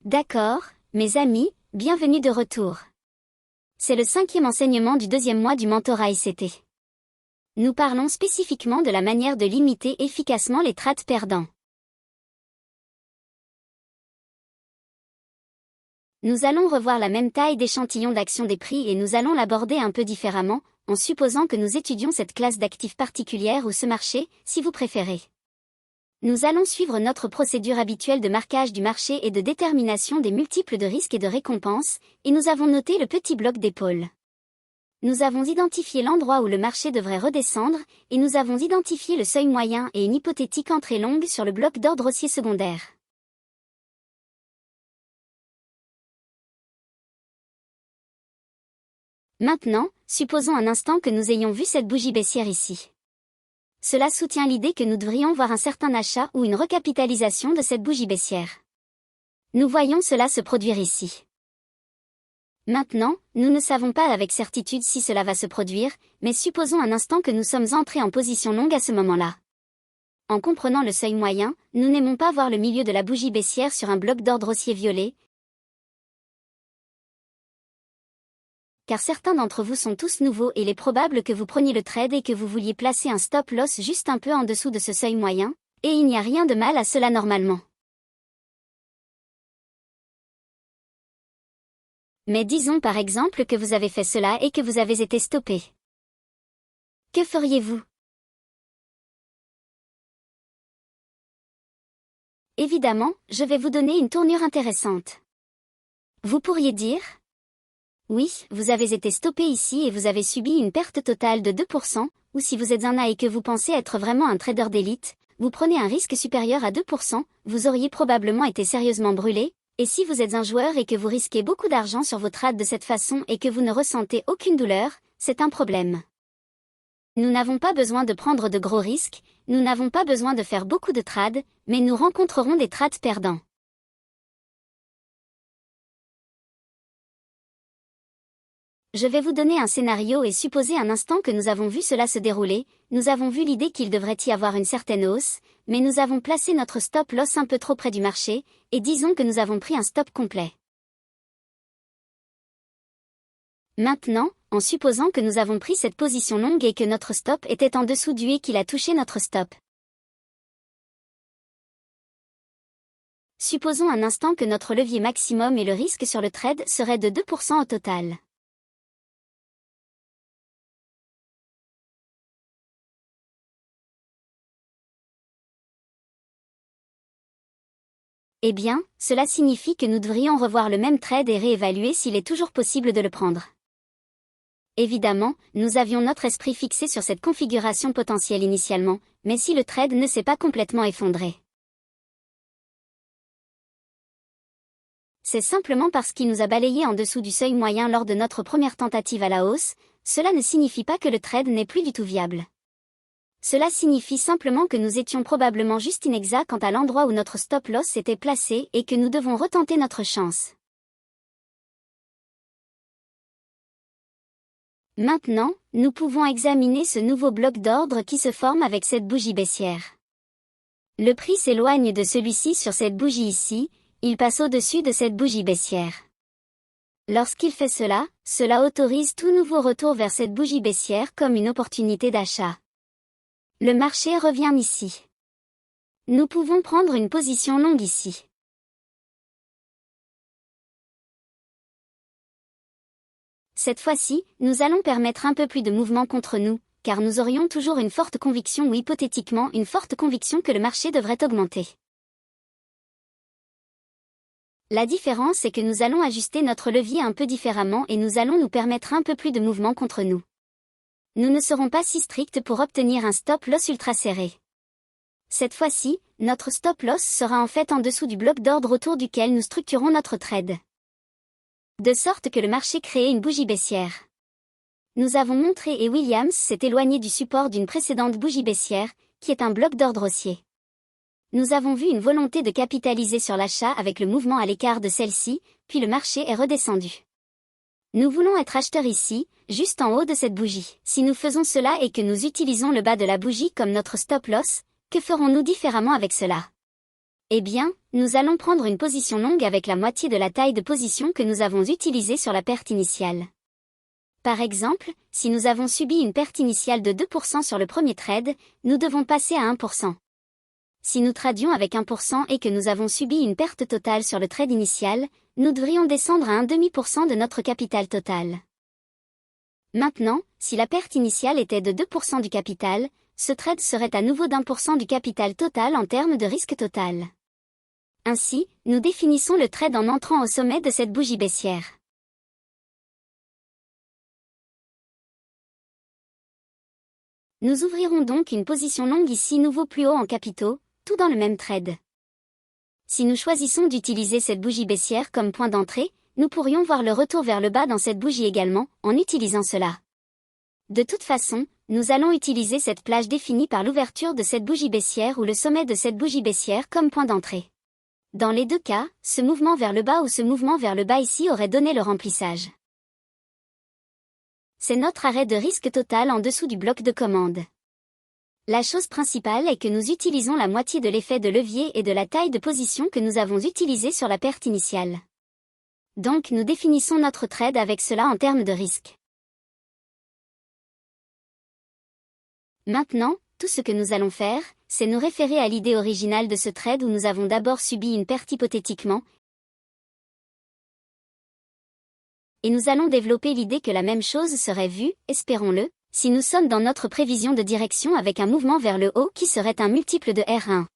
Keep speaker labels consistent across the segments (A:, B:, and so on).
A: D'accord, mes amis, bienvenue de retour. C'est le 5e enseignement du 2e mois du mentorat ICT. Nous parlons spécifiquement de la manière de limiter efficacement les trades perdants. Nous allons revoir la même taille d'échantillon d'action des prix et nous allons l'aborder un peu différemment, en supposant que nous étudions cette classe d'actifs particulière ou ce marché, si vous préférez. Nous allons suivre notre procédure habituelle de marquage du marché et de détermination des multiples de risques et de récompenses, et nous avons noté le petit bloc d'épaule. Nous avons identifié l'endroit où le marché devrait redescendre, et nous avons identifié le seuil moyen et une hypothétique entrée longue sur le bloc d'ordre haussier secondaire. Maintenant, supposons un instant que nous ayons vu cette bougie baissière ici. Cela soutient l'idée que nous devrions voir un certain achat ou une recapitalisation de cette bougie baissière. Nous voyons cela se produire ici. Maintenant, nous ne savons pas avec certitude si cela va se produire, mais supposons un instant que nous sommes entrés en position longue à ce moment-là. En comprenant le seuil moyen, nous n'aimons pas voir le milieu de la bougie baissière sur un bloc d'ordre haussier violet, car certains d'entre vous sont tous nouveaux et il est probable que vous preniez le trade et que vous vouliez placer un stop loss juste un peu en dessous de ce seuil moyen, et il n'y a rien de mal à cela normalement. Mais disons par exemple que vous avez fait cela et que vous avez été stoppé. Que feriez-vous? Évidemment, je vais vous donner une tournure intéressante. Vous pourriez dire: oui, vous avez été stoppé ici et vous avez subi une perte totale de 2%, ou si vous êtes un A et que vous pensez être vraiment un trader d'élite, vous prenez un risque supérieur à 2%, vous auriez probablement été sérieusement brûlé, et si vous êtes un joueur et que vous risquez beaucoup d'argent sur vos trades de cette façon et que vous ne ressentez aucune douleur, c'est un problème. Nous n'avons pas besoin de prendre de gros risques, nous n'avons pas besoin de faire beaucoup de trades, mais nous rencontrerons des trades perdants. Je vais vous donner un scénario et supposer un instant que nous avons vu cela se dérouler, nous avons vu l'idée qu'il devrait y avoir une certaine hausse, mais nous avons placé notre stop loss un peu trop près du marché, et disons que nous avons pris un stop complet. Maintenant, en supposant que nous avons pris cette position longue et que notre stop était en dessous du et qu'il a touché notre stop. Supposons un instant que notre levier maximum et le risque sur le trade serait de 2% au total. Eh bien, cela signifie que nous devrions revoir le même trade et réévaluer s'il est toujours possible de le prendre. Évidemment, nous avions notre esprit fixé sur cette configuration potentielle initialement, mais si le trade ne s'est pas complètement effondré. C'est simplement parce qu'il nous a balayé en dessous du seuil moyen lors de notre première tentative à la hausse, cela ne signifie pas que le trade n'est plus du tout viable. Cela signifie simplement que nous étions probablement juste inexacts quant à l'endroit où notre stop loss était placé et que nous devons retenter notre chance. Maintenant, nous pouvons examiner ce nouveau bloc d'ordre qui se forme avec cette bougie baissière. Le prix s'éloigne de celui-ci sur cette bougie ici, il passe au-dessus de cette bougie baissière. Lorsqu'il fait cela, cela autorise tout nouveau retour vers cette bougie baissière comme une opportunité d'achat. Le marché revient ici. Nous pouvons prendre une position longue ici. Cette fois-ci, nous allons permettre un peu plus de mouvement contre nous, car nous aurions toujours une forte conviction ou hypothétiquement une forte conviction que le marché devrait augmenter. La différence est que nous allons ajuster notre levier un peu différemment et nous allons nous permettre un peu plus de mouvement contre nous. Nous ne serons pas si stricts pour obtenir un stop loss ultra serré. Cette fois-ci, notre stop loss sera en fait en dessous du bloc d'ordre autour duquel nous structurons notre trade. De sorte que le marché crée une bougie baissière. Nous avons montré et Williams s'est éloigné du support d'une précédente bougie baissière, qui est un bloc d'ordre haussier. Nous avons vu une volonté de capitaliser sur l'achat avec le mouvement à l'écart de celle-ci, puis le marché est redescendu. Nous voulons être acheteurs ici, juste en haut de cette bougie. Si nous faisons cela et que nous utilisons le bas de la bougie comme notre stop loss, que ferons-nous différemment avec cela? Eh bien, nous allons prendre une position longue avec la moitié de la taille de position que nous avons utilisée sur la perte initiale. Par exemple, si nous avons subi une perte initiale de 2% sur le premier trade, nous devons passer à 1%. Si nous tradions avec 1% et que nous avons subi une perte totale sur le trade initial, nous devrions descendre à 1,5% de notre capital total. Maintenant, si la perte initiale était de 2% du capital, ce trade serait à nouveau d'1% du capital total en termes de risque total. Ainsi, nous définissons le trade en entrant au sommet de cette bougie baissière. Nous ouvrirons donc une position longue ici nouveau plus haut en capitaux, tout dans le même trade. Si nous choisissons d'utiliser cette bougie baissière comme point d'entrée, nous pourrions voir le retour vers le bas dans cette bougie également, en utilisant cela. De toute façon, nous allons utiliser cette plage définie par l'ouverture de cette bougie baissière ou le sommet de cette bougie baissière comme point d'entrée. Dans les deux cas, ce mouvement vers le bas ou ce mouvement vers le bas ici aurait donné le remplissage. C'est notre arrêt de risque total en dessous du bloc de commande. La chose principale est que nous utilisons la moitié de l'effet de levier et de la taille de position que nous avons utilisé sur la perte initiale. Donc nous définissons notre trade avec cela en termes de risque. Maintenant, tout ce que nous allons faire, c'est nous référer à l'idée originale de ce trade où nous avons d'abord subi une perte hypothétiquement, et nous allons développer l'idée que la même chose serait vue, espérons-le, si nous sommes dans notre prévision de direction avec un mouvement vers le haut qui serait un multiple de R1.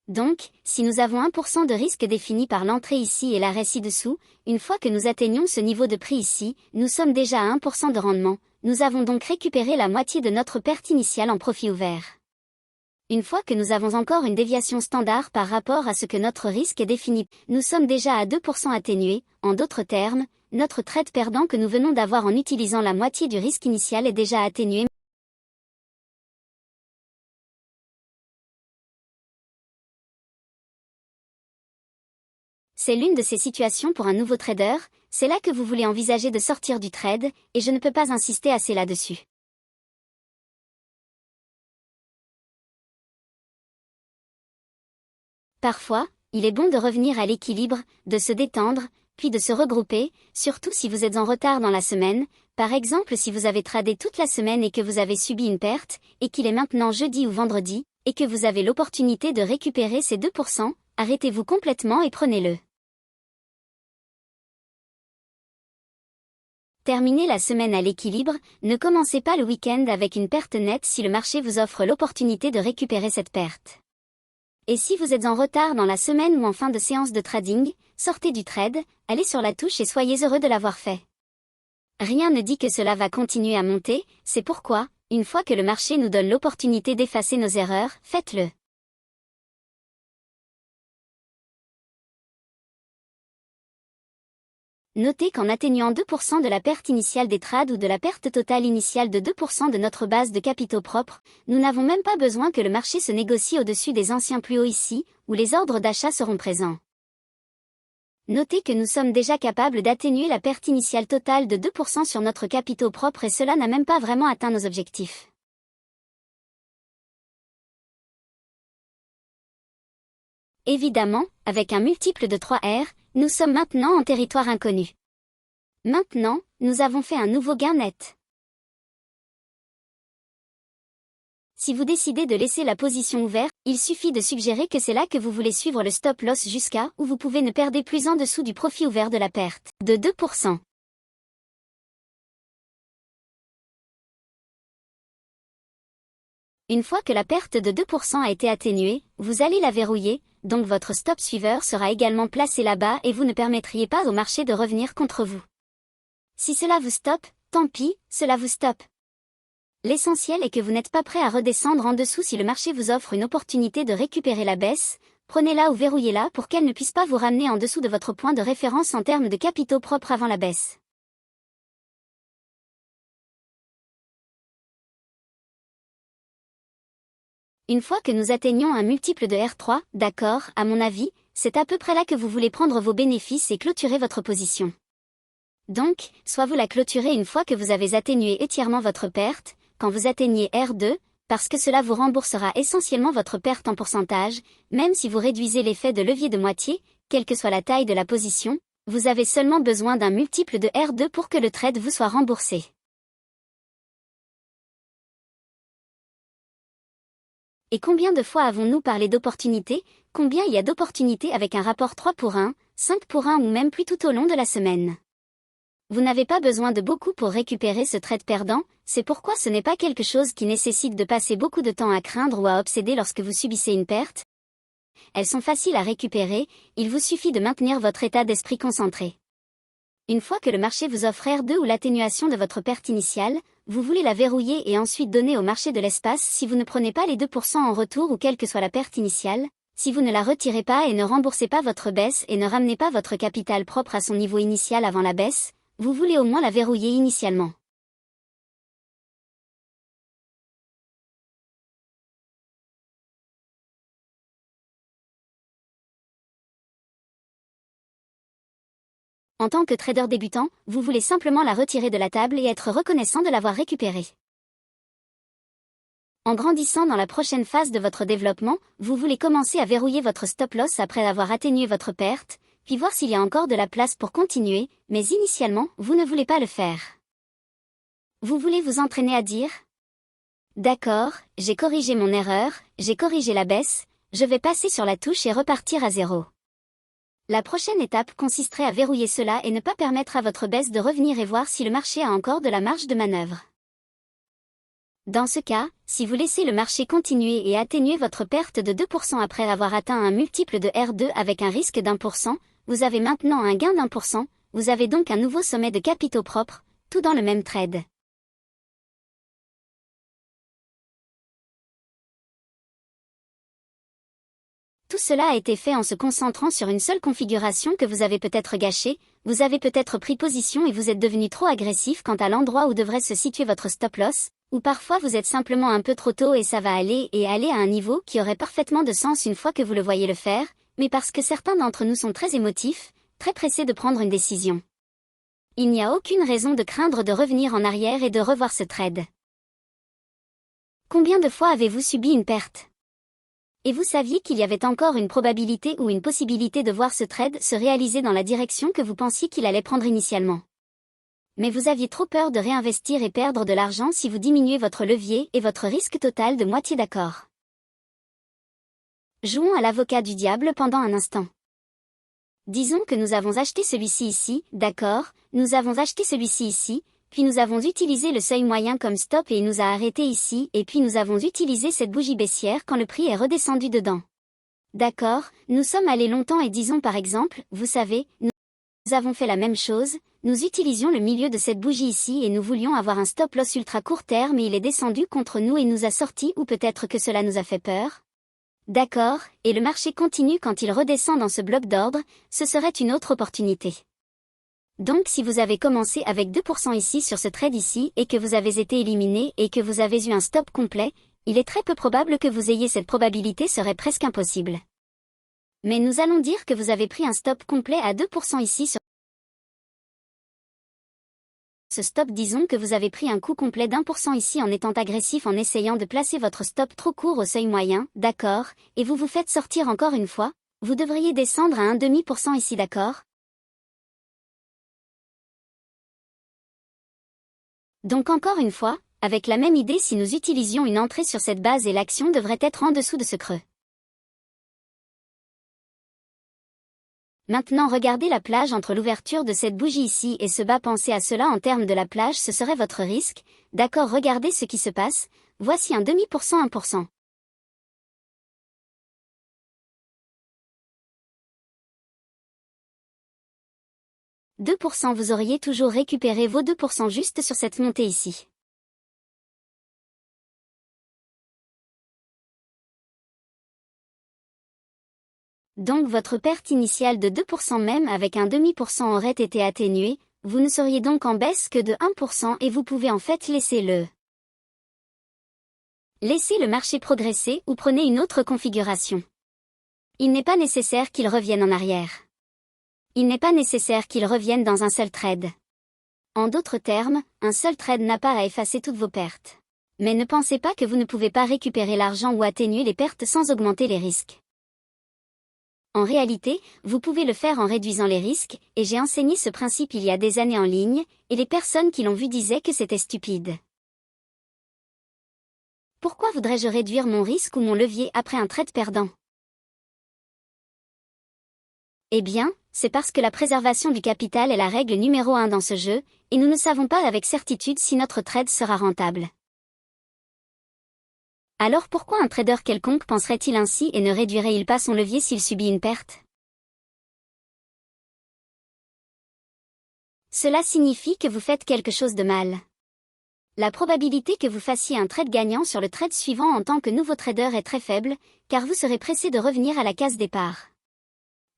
A: Donc, si nous avons 1% de risque défini par l'entrée ici et l'arrêt ci-dessous, une fois que nous atteignons ce niveau de prix ici, nous sommes déjà à 1% de rendement, nous avons donc récupéré la moitié de notre perte initiale en profit ouvert. Une fois que nous avons encore une déviation standard par rapport à ce que notre risque est défini, nous sommes déjà à 2% atténués, en d'autres termes, notre trade perdant que nous venons d'avoir en utilisant la moitié du risque initial est déjà atténué. C'est l'une de ces situations pour un nouveau trader, c'est là que vous voulez envisager de sortir du trade, et je ne peux pas insister assez là-dessus. Parfois, il est bon de revenir à l'équilibre, de se détendre, puis de se regrouper, surtout si vous êtes en retard dans la semaine, par exemple si vous avez tradé toute la semaine et que vous avez subi une perte, et qu'il est maintenant jeudi ou vendredi, et que vous avez l'opportunité de récupérer ces 2%, arrêtez-vous complètement et prenez-le. Terminez la semaine à l'équilibre, ne commencez pas le week-end avec une perte nette si le marché vous offre l'opportunité de récupérer cette perte. Et si vous êtes en retard dans la semaine ou en fin de séance de trading, sortez du trade, allez sur la touche et soyez heureux de l'avoir fait. Rien ne dit que cela va continuer à monter, c'est pourquoi, une fois que le marché nous donne l'opportunité d'effacer nos erreurs, faites-le. Notez qu'en atteignant 2% de la perte initiale des trades ou de la perte totale initiale de 2% de notre base de capitaux propres, nous n'avons même pas besoin que le marché se négocie au-dessus des anciens plus hauts ici, où les ordres d'achat seront présents. Notez que nous sommes déjà capables d'atténuer la perte initiale totale de 2% sur notre capitaux propres et cela n'a même pas vraiment atteint nos objectifs. Évidemment, avec un multiple de 3R, nous sommes maintenant en territoire inconnu. Maintenant, nous avons fait un nouveau gain net. Si vous décidez de laisser la position ouverte, il suffit de suggérer que c'est là que vous voulez suivre le stop loss jusqu'à où vous pouvez ne perdre plus en dessous du profit ouvert de la perte de 2%. Une fois que la perte de 2% a été atténuée, vous allez la verrouiller, donc votre stop suiveur sera également placé là-bas et vous ne permettriez pas au marché de revenir contre vous. Si cela vous stoppe, tant pis, cela vous stoppe. L'essentiel est que vous n'êtes pas prêt à redescendre en dessous si le marché vous offre une opportunité de récupérer la baisse, prenez-la ou verrouillez-la pour qu'elle ne puisse pas vous ramener en dessous de votre point de référence en termes de capitaux propres avant la baisse. Une fois que nous atteignons un multiple de R3, d'accord, à mon avis, c'est à peu près là que vous voulez prendre vos bénéfices et clôturer votre position. Donc, soit vous la clôturez une fois que vous avez atténué entièrement votre perte, quand vous atteignez R2, parce que cela vous remboursera essentiellement votre perte en pourcentage, même si vous réduisez l'effet de levier de moitié, quelle que soit la taille de la position, vous avez seulement besoin d'un multiple de R2 pour que le trade vous soit remboursé. Et combien de fois avons-nous parlé d'opportunités? Combien il y a d'opportunités avec un rapport 3 pour 1, 5 pour 1 ou même plus tout au long de la semaine? Vous n'avez pas besoin de beaucoup pour récupérer ce trade perdant, c'est pourquoi ce n'est pas quelque chose qui nécessite de passer beaucoup de temps à craindre ou à obséder lorsque vous subissez une perte. Elles sont faciles à récupérer, il vous suffit de maintenir votre état d'esprit concentré. Une fois que le marché vous offre R2 ou l'atténuation de votre perte initiale, vous voulez la verrouiller et ensuite donner au marché de l'espace si vous ne prenez pas les 2% en retour ou quelle que soit la perte initiale, si vous ne la retirez pas et ne remboursez pas votre baisse et ne ramenez pas votre capital propre à son niveau initial avant la baisse, vous voulez au moins la verrouiller initialement. En tant que trader débutant, vous voulez simplement la retirer de la table et être reconnaissant de l'avoir récupérée. En grandissant dans la prochaine phase de votre développement, vous voulez commencer à verrouiller votre stop-loss après avoir atténué votre perte, puis voir s'il y a encore de la place pour continuer, mais initialement, vous ne voulez pas le faire. Vous voulez vous entraîner à dire « D'accord, j'ai corrigé mon erreur, j'ai corrigé la baisse, je vais passer sur la touche et repartir à zéro. » La prochaine étape consisterait à verrouiller cela et ne pas permettre à votre baisse de revenir et voir si le marché a encore de la marge de manœuvre. Dans ce cas, si vous laissez le marché continuer et atténuer votre perte de 2% après avoir atteint un multiple de R2 avec un risque d'1%, vous avez maintenant un gain d'1%, vous avez donc un nouveau sommet de capitaux propres, tout dans le même trade. Tout cela a été fait en se concentrant sur une seule configuration que vous avez peut-être gâchée, vous avez peut-être pris position et vous êtes devenu trop agressif quant à l'endroit où devrait se situer votre stop-loss, ou parfois vous êtes simplement un peu trop tôt et ça va aller à un niveau qui aurait parfaitement de sens une fois que vous le voyez le faire, mais parce que certains d'entre nous sont très émotifs, très pressés de prendre une décision. Il n'y a aucune raison de craindre de revenir en arrière et de revoir ce trade. Combien de fois avez-vous subi une perte? Et vous saviez qu'il y avait encore une probabilité ou une possibilité de voir ce trade se réaliser dans la direction que vous pensiez qu'il allait prendre initialement. Mais vous aviez trop peur de réinvestir et perdre de l'argent si vous diminuez votre levier et votre risque total de moitié d'accord. Jouons à l'avocat du diable pendant un instant. Disons que nous avons acheté celui-ci ici, d'accord, nous avons acheté celui-ci ici, puis nous avons utilisé le seuil moyen comme stop et il nous a arrêté ici, et puis nous avons utilisé cette bougie baissière quand le prix est redescendu dedans. D'accord, nous sommes allés longtemps et disons par exemple, vous savez, nous avons fait la même chose, nous utilisions le milieu de cette bougie ici et nous voulions avoir un stop loss ultra court terme et il est descendu contre nous et nous a sorti ou peut-être que cela nous a fait peur. D'accord, et le marché continue quand il redescend dans ce bloc d'ordre, ce serait une autre opportunité. Donc si vous avez commencé avec 2% ici sur ce trade ici et que vous avez été éliminé et que vous avez eu un stop complet, il est très peu probable que vous ayez cette probabilité serait presque impossible. Mais nous allons dire que vous avez pris un stop complet à 2% ici sur ce stop, disons que vous avez pris un coup complet d'1% ici en étant agressif en essayant de placer votre stop trop court au seuil moyen, d'accord, et vous vous faites sortir encore une fois, vous devriez descendre à 1,5% ici, d'accord? Donc encore une fois, avec la même idée si nous utilisions une entrée sur cette base et l'action devrait être en dessous de ce creux. Maintenant regardez la plage entre l'ouverture de cette bougie ici et ce bas, pensez à cela en termes de la plage, ce serait votre risque, d'accord, regardez ce qui se passe, voici un demi pour cent, 1%. « 2% vous auriez toujours récupéré vos 2% juste sur cette montée ici. Donc votre perte initiale de 2% même avec un demi pour cent aurait été atténuée, vous ne seriez donc en baisse que de 1% et vous pouvez en fait laisser le marché progresser ou prenez une autre configuration. Il n'est pas nécessaire qu'il revienne en arrière. Il n'est pas nécessaire qu'il revienne dans un seul trade. En d'autres termes, un seul trade n'a pas à effacer toutes vos pertes. Mais ne pensez pas que vous ne pouvez pas récupérer l'argent ou atténuer les pertes sans augmenter les risques. En réalité, vous pouvez le faire en réduisant les risques, et j'ai enseigné ce principe il y a des années en ligne, et les personnes qui l'ont vu disaient que c'était stupide. Pourquoi voudrais-je réduire mon risque ou mon levier après un trade perdant? Eh bien, c'est parce que la préservation du capital est la règle numéro 1 dans ce jeu, et nous ne savons pas avec certitude si notre trade sera rentable. Alors pourquoi un trader quelconque penserait-il ainsi et ne réduirait-il pas son levier s'il subit une perte? Cela signifie que vous faites quelque chose de mal. La probabilité que vous fassiez un trade gagnant sur le trade suivant en tant que nouveau trader est très faible, car vous serez pressé de revenir à la case départ.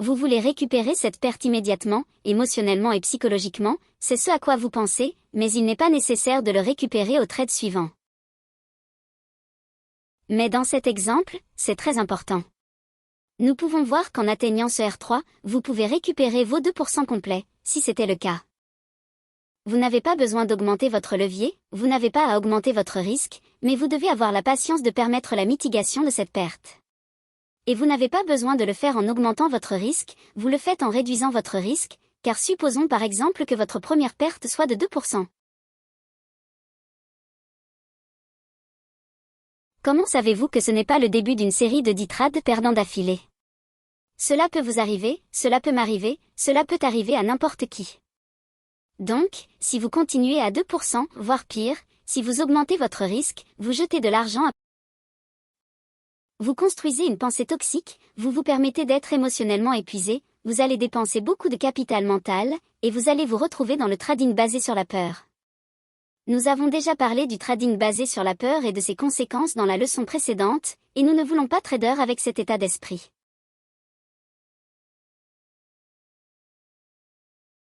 A: Vous voulez récupérer cette perte immédiatement, émotionnellement et psychologiquement, c'est ce à quoi vous pensez, mais il n'est pas nécessaire de le récupérer au trade suivant. Mais dans cet exemple, c'est très important. Nous pouvons voir qu'en atteignant ce R3, vous pouvez récupérer vos 2% complets, si c'était le cas. Vous n'avez pas besoin d'augmenter votre levier, vous n'avez pas à augmenter votre risque, mais vous devez avoir la patience de permettre la mitigation de cette perte. Et vous n'avez pas besoin de le faire en augmentant votre risque, vous le faites en réduisant votre risque, car supposons par exemple que votre première perte soit de 2%. Comment savez-vous que ce n'est pas le début d'une série de 10 trades perdants d'affilée? Cela peut vous arriver, cela peut m'arriver, cela peut arriver à n'importe qui. Donc, si vous continuez à 2%, voire pire, si vous augmentez votre risque, vous jetez de l'argent à... Vous construisez une pensée toxique, vous vous permettez d'être émotionnellement épuisé, vous allez dépenser beaucoup de capital mental, et vous allez vous retrouver dans le trading basé sur la peur. Nous avons déjà parlé du trading basé sur la peur et de ses conséquences dans la leçon précédente, et nous ne voulons pas trader avec cet état d'esprit.